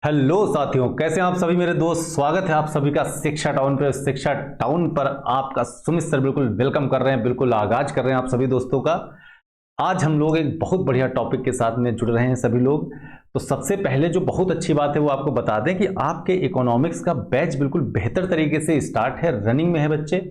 Hello साथियों, कैसे हैं आप सभी मेरे दोस्त। स्वागत है आप सभी का शिक्षा टाउन पर। शिक्षा टाउन पर आपका सुमित सर बिल्कुल वेलकम कर रहे हैं, बिल्कुल आगाज कर रहे हैं आप सभी दोस्तों का। आज हम लोग एक बहुत बढ़िया टॉपिक के साथ में जुड़ रहे हैं सभी लोग। तो सबसे पहले जो बहुत अच्छी बात है वो आपको बता दें कि आपके इकोनॉमिक्स का बैच बिल्कुल बेहतर तरीके से स्टार्ट है, रनिंग में है बच्चे।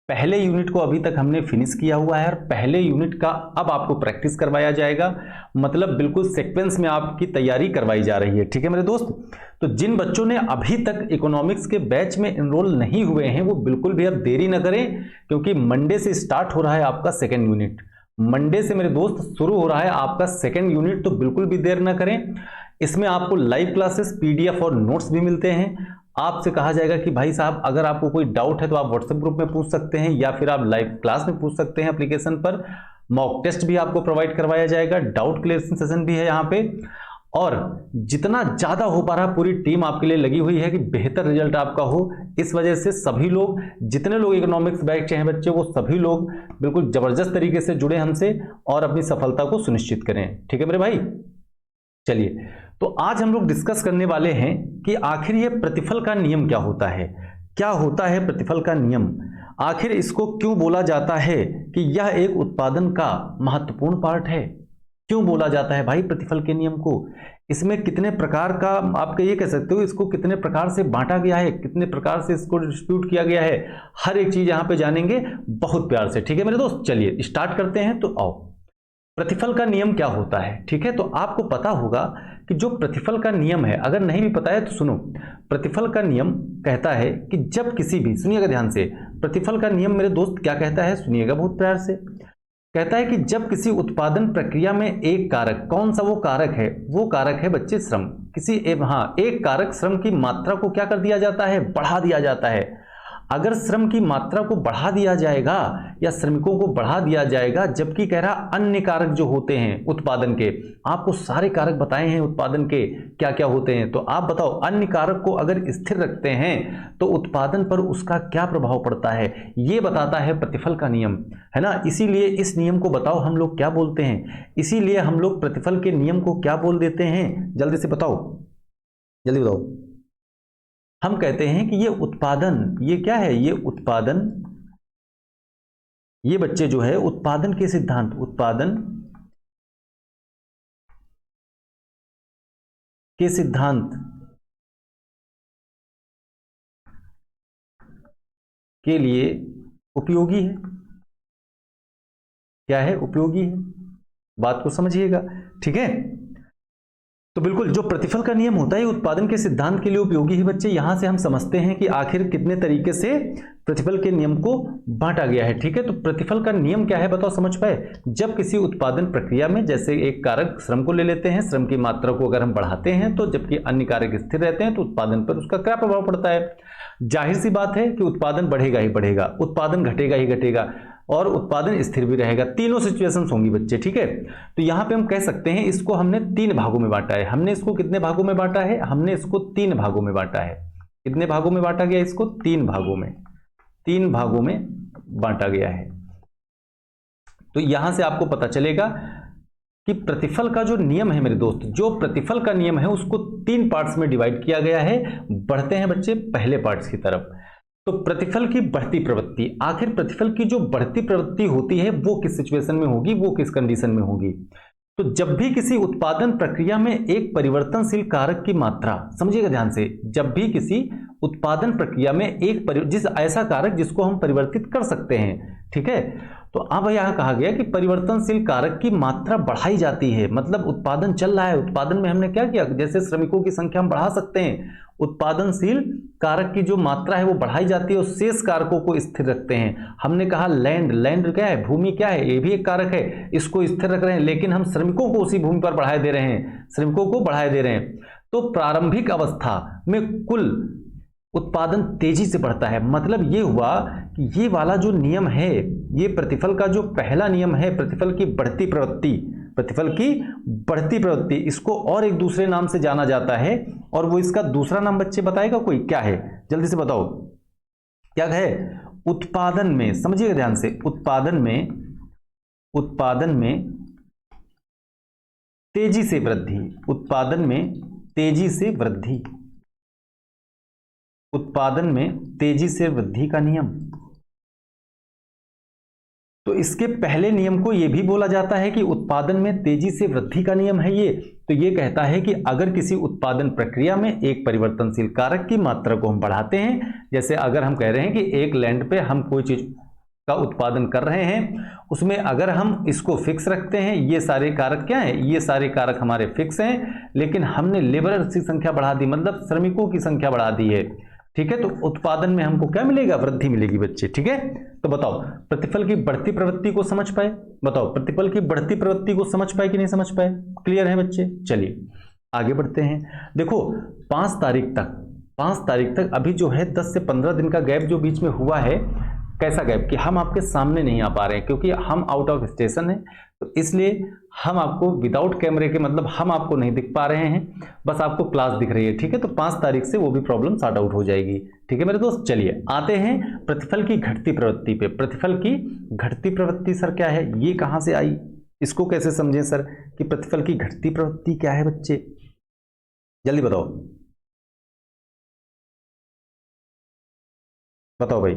पहले यूनिट को अभी तक हमने फिनिश किया हुआ है और पहले यूनिट का अब आपको प्रैक्टिस करवाया जाएगा। मतलब बिल्कुल सीक्वेंस में आपकी तैयारी करवाई जा रही है, ठीक है मेरे दोस्त। तो जिन बच्चों ने अभी तक इकोनॉमिक्स के बैच में एनरोल नहीं हुए हैं वो बिल्कुल भी अब देरी ना करें, क्योंकि मंडे से स्टार्ट हो रहा है आपका सेकेंड यूनिट। मंडे से मेरे दोस्त शुरू हो रहा है आपका सेकेंड यूनिट, तो बिल्कुल भी देर ना करें। इसमें आपको लाइव क्लासेस, पीडीएफ और नोट्स भी मिलते हैं। आपसे कहा जाएगा कि भाई साहब अगर आपको कोई डाउट है तो आप व्हाट्सएप ग्रुप में पूछ सकते हैं या फिर आप लाइव क्लास में पूछ सकते हैं एप्लीकेशन पर। मॉक टेस्ट भी आपको प्रोवाइड करवाया जाएगा, डाउट क्लियरेशन सेशन भी है यहाँ पे। और जितना ज्यादा हो पा रहा पूरी टीम आपके लिए लगी हुई है कि बेहतर रिजल्ट आपका हो। इस वजह से सभी लोग, जितने लोग इकोनॉमिक्स बैच हैं बच्चे, वो सभी लोग बिल्कुल जबरदस्त तरीके से जुड़े हमसे और अपनी सफलता को सुनिश्चित करें, ठीक है मेरे भाई। चलिए, तो आज हम लोग डिस्कस करने वाले हैं कि आखिर ये प्रतिफल का नियम क्या होता है। क्या होता है प्रतिफल का नियम, आखिर इसको क्यों बोला जाता है कि यह एक उत्पादन का महत्वपूर्ण पार्ट है। क्यों बोला जाता है भाई प्रतिफल के नियम को। इसमें कितने प्रकार का, आप ये कह सकते हो इसको कितने प्रकार से बांटा गया है, कितने प्रकार से इसको डिस्ट्रीब्यूट किया गया है, हर एक चीज यहां पे जानेंगे बहुत प्यार से, ठीक है मेरे दोस्त। चलिए स्टार्ट करते हैं। तो आओ, प्रतिफल का नियम क्या होता है, ठीक है। तो आपको पता होगा कि जो प्रतिफल का नियम है, अगर नहीं भी पता है तो सुनो। प्रतिफल का नियम कहता है कि जब किसी भी, सुनिएगा ध्यान से, प्रतिफल का नियम मेरे दोस्त क्या कहता है, सुनिएगा बहुत प्यार से। कहता है कि जब किसी उत्पादन प्रक्रिया में एक कारक, कौन सा वो कारक है, वो कारक है बच्चे श्रम। किसी एक कारक श्रम की मात्रा को क्या कर दिया जाता है, बढ़ा दिया जाता है। अगर श्रम की मात्रा को बढ़ा दिया जाएगा या श्रमिकों को बढ़ा दिया जाएगा, जबकि कह रहा अन्य कारक जो होते हैं उत्पादन के, आपको सारे कारक बताए हैं उत्पादन के क्या क्या होते हैं, तो आप बताओ अन्य कारक को अगर स्थिर रखते हैं तो उत्पादन पर उसका क्या प्रभाव पड़ता है, ये बताता है प्रतिफल का नियम, है ना। इसीलिए इस नियम को बताओ हम लोग क्या बोलते हैं, इसीलिए हम लोग प्रतिफल के नियम को क्या बोल देते हैं, जल्दी से बताओ, जल्दी बताओ। हम कहते हैं कि ये उत्पादन, ये क्या है, ये उत्पादन, ये बच्चे जो है उत्पादन के सिद्धांत, उत्पादन के सिद्धांत के लिए उपयोगी है। क्या है, उपयोगी है। बात को समझिएगा, ठीक है। तो बिल्कुल जो प्रतिफल का नियम होता है उत्पादन के सिद्धांत के लिए उपयोगी है बच्चे। यहां से हम समझते हैं कि आखिर कितने तरीके से प्रतिफल के नियम को बांटा गया है, ठीक है। तो प्रतिफल का नियम क्या है बताओ, समझ पाए। जब किसी उत्पादन प्रक्रिया में, जैसे एक कारक श्रम को ले लेते हैं, श्रम की मात्रा को अगर हम बढ़ाते हैं तो, जबकि अन्य कारक स्थिर रहते हैं, तो उत्पादन पर उसका क्या प्रभाव पड़ता है। जाहिर सी बात है कि उत्पादन बढ़ेगा ही बढ़ेगा, उत्पादन घटेगा ही घटेगा और उत्पादन स्थिर भी रहेगा। तीनों सिचुएशंस होंगी बच्चे, ठीक है। तो यहां पे हम कह सकते हैं इसको हमने तीन भागों में बांटा है। हमने इसको कितने भागों में बांटा है, हमने इसको तीन भागों में बांटा है। कितने भागों में बांटा गया, इसको तीन भागों में, तीन भागों में बांटा गया है। तो यहां से आपको पता चलेगा कि प्रतिफल का जो नियम है मेरे दोस्त, जो प्रतिफल का नियम है उसको तीन पार्ट्स में डिवाइड किया गया है। बढ़ते हैं बच्चे पहले पार्ट्स की तरफ। तो प्रतिफल की बढ़ती प्रवृत्ति, आखिर प्रतिफल की जो बढ़ती प्रवृत्ति होती है वो किस सिचुएशन में होगी, वो किस कंडीशन में होगी। तो जब भी किसी उत्पादन प्रक्रिया में एक परिवर्तनशील कारक की मात्रा, समझिएगा ध्यान से, जब भी किसी उत्पादन प्रक्रिया में एक ऐसा कारक जिसको हम परिवर्तित कर सकते हैं, ठीक है। तो अब यहां कहा गया कि परिवर्तनशील कारक की मात्रा बढ़ाई जाती है, मतलब उत्पादन चल रहा है, उत्पादन में हमने क्या किया, जैसे श्रमिकों की संख्या हम बढ़ा सकते हैं, उत्पादनशील कारक की जो मात्रा है वो बढ़ाई जाती है और शेष कारकों को स्थिर रखते हैं। हमने कहा लैंड, लैंड क्या है, भूमि क्या है, ये भी एक कारक है, इसको स्थिर रख रहे हैं, लेकिन हम श्रमिकों को उसी भूमि पर बढ़ाए दे रहे हैं, श्रमिकों को बढ़ाए दे रहे हैं। तो प्रारंभिक अवस्था में कुल उत्पादन तेजी से बढ़ता है। मतलब ये हुआ कि ये वाला जो नियम है, ये प्रतिफल का जो पहला नियम है, प्रतिफल की बढ़ती प्रवृत्ति, प्रतिफल की बढ़ती प्रवृत्ति, इसको और एक दूसरे नाम से जाना जाता है। और वो इसका दूसरा नाम बच्चे बताएगा कोई, क्या है, जल्दी से बताओ क्या है। उत्पादन में, समझिएगा ध्यान से, उत्पादन में तेजी से वृद्धि, उत्पादन में तेजी से वृद्धि, उत्पादन में तेजी से वृद्धि का नियम। तो इसके पहले नियम को यह भी बोला जाता है कि उत्पादन में तेजी से वृद्धि का नियम है ये। तो ये कहता है कि अगर किसी उत्पादन प्रक्रिया में एक परिवर्तनशील कारक की मात्रा को हम बढ़ाते हैं, जैसे अगर हम कह रहे हैं कि एक लैंड पे हम कोई चीज का उत्पादन कर रहे हैं, उसमें अगर हम इसको फिक्स रखते हैं, ये सारे कारक क्या हैं, ये सारे कारक हमारे फिक्स हैं, लेकिन हमने लेबर की संख्या बढ़ा दी, मतलब श्रमिकों की संख्या बढ़ा दी है, ठीक है, तो उत्पादन में हमको क्या मिलेगा, वृद्धि मिलेगी बच्चे, ठीक है। तो बताओ प्रतिफल की बढ़ती प्रवृत्ति को समझ पाए, बताओ प्रतिफल की बढ़ती प्रवृत्ति को समझ पाए कि नहीं समझ पाए, क्लियर है बच्चे। चलिए आगे बढ़ते हैं। देखो 5 तारीख तक अभी जो है 10 से 15 दिन का गैप जो बीच में हुआ है, कैसा गैप कि हम आपके सामने नहीं आ पा रहे हैं क्योंकि हम आउट ऑफ स्टेशन है, तो इसलिए हम आपको विदाउट कैमरे के, मतलब हम आपको नहीं दिख पा रहे हैं, बस आपको क्लास दिख रही है, ठीक है। तो 5 तारीख से वो भी प्रॉब्लम सॉर्ट आउट हो जाएगी, ठीक है मेरे दोस्त। चलिए आते हैं प्रतिफल की घटती प्रवृत्ति पे। प्रतिफल की घटती प्रवृत्ति सर क्या है, ये कहां से आई, इसको कैसे समझें सर कि प्रतिफल की घटती प्रवृत्ति क्या है बच्चे, जल्दी बताओ, बताओ भाई,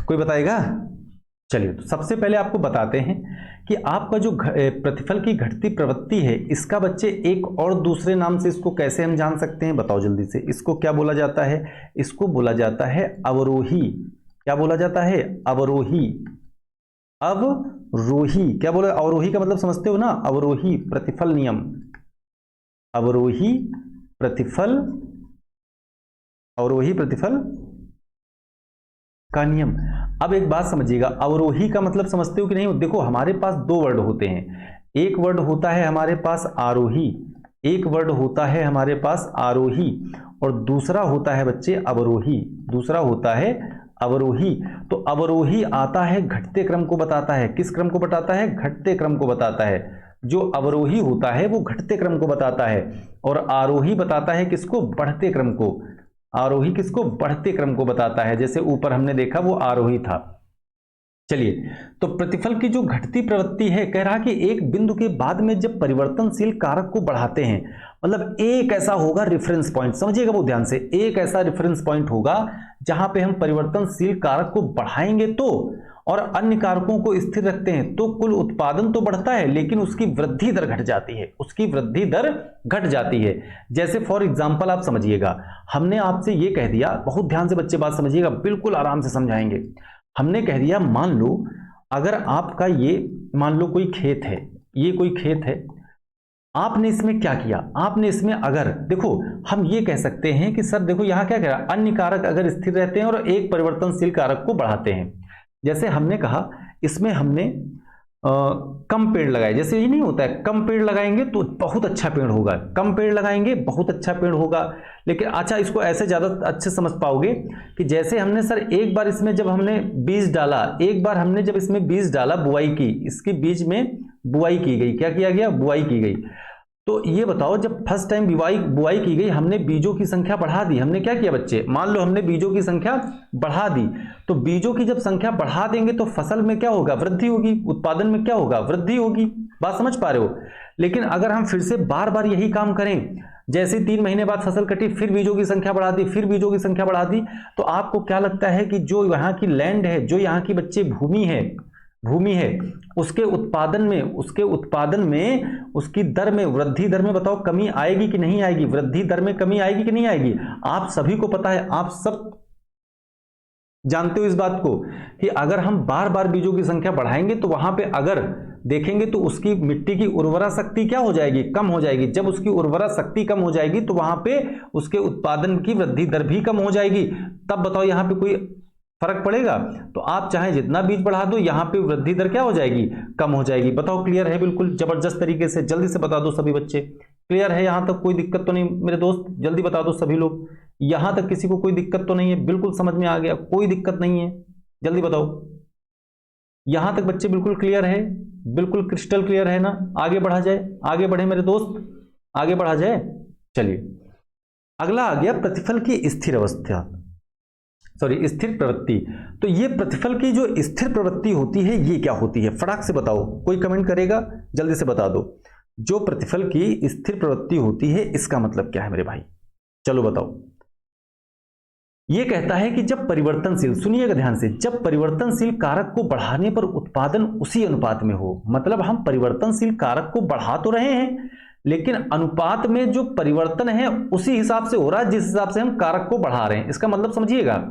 कोई बताएगा। चलिए तो सबसे पहले आपको बताते हैं कि आपका जो प्रतिफल की घटती प्रवृत्ति है, इसका बच्चे एक और दूसरे नाम से इसको कैसे हम जान सकते हैं, बताओ जल्दी से। इसको क्या बोला जाता है, इसको बोला जाता है अवरोही। क्या बोला जाता है, अवरोही। अवरोही क्या बोला, अवरोही का मतलब समझते हो ना, अवरोही प्रतिफल नियम, अवरोही प्रतिफल, अवरोही प्रतिफल का नियम। अब एक बात समझिएगा, अवरोही का मतलब समझते हो कि नहीं। देखो हमारे पास 2 वर्ड होते हैं, एक वर्ड होता है हमारे पास आरोही, एक वर्ड होता है हमारे पास आरोही, और दूसरा होता है बच्चे अवरोही, दूसरा होता है अवरोही। तो अवरोही आता है घटते क्रम को बताता है, किस क्रम को बताता है, घटते क्रम को बताता है। जो अवरोही होता है वो घटते क्रम को बताता है, और आरोही बताता है किसको, बढ़ते क्रम को। आरोही किसको, बढ़ते क्रम को बताता है, जैसे ऊपर हमने देखा वो आरोही था। चलिए तो प्रतिफल की जो घटती प्रवृत्ति है, कह रहा कि एक बिंदु के बाद में जब परिवर्तनशील कारक को बढ़ाते हैं, मतलब एक ऐसा होगा रेफरेंस पॉइंट, समझिएगा बहुत ध्यान से, एक ऐसा रेफरेंस पॉइंट होगा जहां पे हम परिवर्तनशील कारक को बढ़ाएंगे तो, और अन्य कारकों को स्थिर रखते हैं तो कुल उत्पादन तो बढ़ता है, लेकिन उसकी वृद्धि दर घट जाती है, उसकी वृद्धि दर घट जाती है। जैसे फॉर एग्जांपल आप समझिएगा, हमने आपसे ये कह दिया, बहुत ध्यान से बच्चे बात समझिएगा, बिल्कुल आराम से समझाएंगे। हमने कह दिया मान लो अगर आपका ये, मान लो कोई खेत है, ये कोई खेत है, आपने इसमें क्या किया, आपने इसमें अगर, देखो हम ये कह सकते हैं कि सर देखो यहां क्या कह रहा है, अन्य कारक अगर स्थिर रहते हैं और एक परिवर्तनशील कारक को बढ़ाते हैं। जैसे हमने कहा इसमें हमने कम पेड़ लगाए, जैसे ये नहीं होता है, कम पेड़ लगाएंगे तो बहुत अच्छा पेड़ होगा, कम पेड़ लगाएंगे बहुत अच्छा पेड़ होगा। लेकिन अच्छा इसको ऐसे ज़्यादा अच्छे समझ पाओगे कि जैसे हमने सर एक बार इसमें जब हमने बीज डाला, एक बार हमने जब इसमें बीज डाला, बुआई की, इसकी बीज में बुआई की गई, क्या किया गया, बुआई की गई। तो ये बताओ जब फर्स्ट टाइम बुआई की गई, हमने बीजों की संख्या बढ़ा दी, हमने क्या किया बच्चे, मान लो हमने बीजों की संख्या बढ़ा दी, तो बीजों की जब संख्या बढ़ा देंगे तो फसल में क्या होगा, वृद्धि होगी, उत्पादन में क्या होगा, वृद्धि होगी। बात समझ पा रहे हो। लेकिन अगर हम फिर से बार बार यही काम करें, जैसे 3 महीने बाद फसल कटी, फिर बीजों की संख्या बढ़ा दी, फिर बीजों की संख्या बढ़ा दी, तो आपको क्या लगता है कि जो यहाँ की लैंड है, जो यहाँ की बच्चे भूमि है, उसके उत्पादन में उसकी दर में, वृद्धि दर में बताओ कमी आएगी कि नहीं आएगी, वृद्धि दर में कमी आएगी कि नहीं आएगी। आप सभी को पता है, आप सब जानते हो इस बात को कि अगर हम बार बार बीजों की संख्या बढ़ाएंगे तो वहां पे अगर देखेंगे तो उसकी मिट्टी की उर्वरा शक्ति क्या हो जाएगी, कम हो जाएगी। जब उसकी उर्वरा शक्ति कम हो जाएगी तो वहां पे उसके उत्पादन की वृद्धि दर भी कम हो जाएगी। तब बताओ यहां पे कोई फर्क पड़ेगा? तो आप चाहे जितना बीज बढ़ा दो, यहां पे वृद्धि दर क्या हो जाएगी, कम हो जाएगी। बताओ क्लियर है? बिल्कुल जबरदस्त तरीके से, जल्दी से बता दो सभी बच्चे, क्लियर है? यहां तक कोई दिक्कत तो नहीं मेरे दोस्त? जल्दी बता दो सभी लोग, यहां तक किसी को कोई दिक्कत तो नहीं है? बिल्कुल समझ में आ गया, कोई दिक्कत नहीं है, जल्दी बताओ। यहां तक बच्चे बिल्कुल क्लियर है, बिल्कुल क्रिस्टल क्लियर है ना? आगे बढ़ा जाए, आगे बढ़े मेरे दोस्त, आगे बढ़ा जाए। चलिए अगला आ गया प्रतिफल की स्थिर अवस्था, सॉरी स्थिर प्रवृत्ति। तो ये प्रतिफल की जो स्थिर प्रवृत्ति होती है ये क्या होती है, फटाक से बताओ, कोई कमेंट करेगा? जल्दी से बता दो। जो प्रतिफल की स्थिर प्रवृत्ति होती है इसका मतलब क्या है मेरे भाई? चलो बताओ। ये कहता है कि जब परिवर्तनशील, सुनिएगा ध्यान से, जब परिवर्तनशील कारक को बढ़ाने पर उत्पादन उसी अनुपात में हो, मतलब हम परिवर्तनशील कारक को बढ़ा तो रहे हैं लेकिन अनुपात में जो परिवर्तन है उसी हिसाब से हो रहा है जिस हिसाब से हम कारक को बढ़ा रहे हैं। इसका मतलब समझिएगा,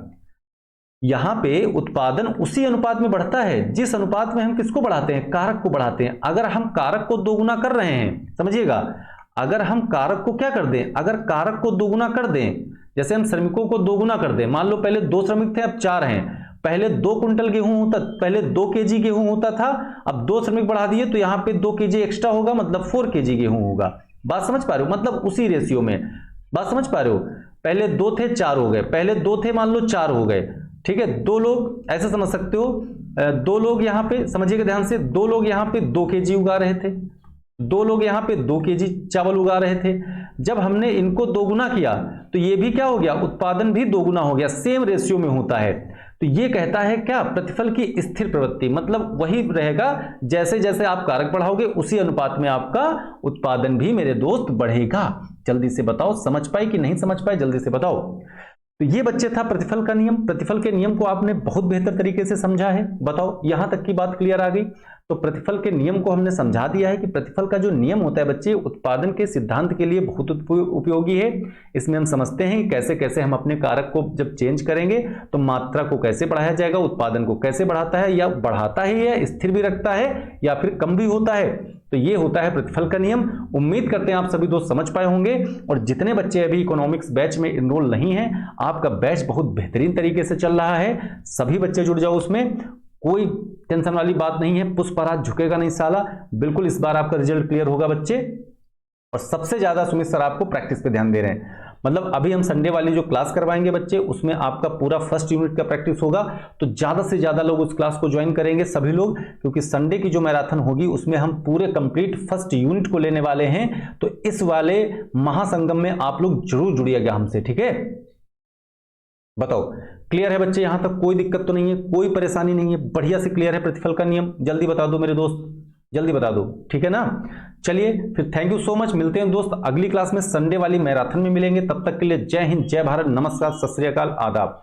यहां पे उत्पादन उसी अनुपात में बढ़ता है जिस अनुपात में हम किसको बढ़ाते हैं? कारक को बढ़ाते हैं। अगर हम कारक को दोगुना कर रहे हैं, समझिएगा, अगर हम कारक को क्या कर दें, अगर कारक को दोगुना कर दें, जैसे हम श्रमिकों को दोगुना कर दें, मान लो पहले 2 श्रमिक थे अब 4 हैं, पहले 2 कुंटल गेहूं होता, पहले 2 केजी गेहूं होता था, अब 2 श्रमिक बढ़ा दिए तो यहां पे 2 केजी एक्स्ट्रा होगा, मतलब 4 केजी गेहूं होगा। बात समझ पा रहे हो? मतलब उसी रेशियो में, बात समझ पा रहे हो? पहले 2 थे 4 हो गए, पहले 2 थे मान लो 4 हो गए, ठीक है। 2 लोग, ऐसा समझ सकते हो, 2 लोग यहां पे, समझिएगा ध्यान से, 2 लोग यहां पे 2 केजी उगा रहे थे, 2 लोग यहां पे 2 केजी चावल उगा रहे थे। जब हमने इनको दोगुना किया तो ये भी क्या हो गया? उत्पादन भी दोगुना हो गया, सेम रेशियो में होता है। तो ये कहता है क्या? प्रतिफल की स्थिर प्रवृत्ति, मतलब वही रहेगा, जैसे जैसे आप कारक बढ़ाओगे उसी अनुपात में आपका उत्पादन भी मेरे दोस्त बढ़ेगा। जल्दी से बताओ, समझ पाए कि नहीं समझ पाए? जल्दी से बताओ। तो ये बच्चे था प्रतिफल का नियम। प्रतिफल के नियम को आपने बहुत बेहतर तरीके से समझा है। बताओ, यहां तक की बात क्लियर आ गई? तो प्रतिफल के नियम को हमने समझा दिया है कि प्रतिफल का जो नियम होता है बच्चे, उत्पादन के सिद्धांत के लिए बहुत उपयोगी है। इसमें हम समझते हैं कि कैसे कैसे हम अपने कारक को जब चेंज करेंगे तो मात्रा को कैसे बढ़ाया जाएगा, उत्पादन को कैसे बढ़ाता है, या बढ़ाता है या स्थिर भी रखता है या फिर कम भी होता है। तो ये होता है प्रतिफल का नियम। उम्मीद करते हैं आप सभी दोस्त समझ पाए होंगे। और जितने बच्चे अभी इकोनॉमिक्स बैच में इनरोल नहीं हैं, आपका बैच बहुत बेहतरीन तरीके से चल रहा है, सभी बच्चे जुड़ जाओ उसमें, कोई टेंशन वाली बात नहीं है। पुष्पराज झुकेगा नहीं साला, बिल्कुल इस बार आपका रिजल्ट क्लियर होगा बच्चे। और सबसे ज्यादा सुमित सर आपको प्रैक्टिस पे ध्यान दे रहे हैं, मतलब अभी हम संडे वाली जो क्लास करवाएंगे बच्चे, उसमें आपका पूरा फर्स्ट यूनिट का प्रैक्टिस होगा। तो ज्यादा से ज्यादा लोग उस क्लास को ज्वाइन करेंगे, सभी लोग, क्योंकि संडे की जो मैराथन होगी उसमें हम पूरे कंप्लीट फर्स्ट यूनिट को लेने वाले हैं। तो इस वाले महासंगम में आप लोग जरूर जुड़िएगा हमसे, ठीक है? बताओ, क्लियर है बच्चे? यहां तक कोई दिक्कत तो नहीं है, कोई परेशानी नहीं है, बढ़िया से क्लियर है प्रतिफल का नियम? जल्दी बता दो मेरे दोस्त, जल्दी बता दो, ठीक है ना? चलिए फिर, थैंक यू सो मच। मिलते हैं दोस्त अगली क्लास में, संडे वाली मैराथन में मिलेंगे। तब तक के लिए जय हिंद, जय भारत, नमस्कार, सत श्री अकाल, आदाब।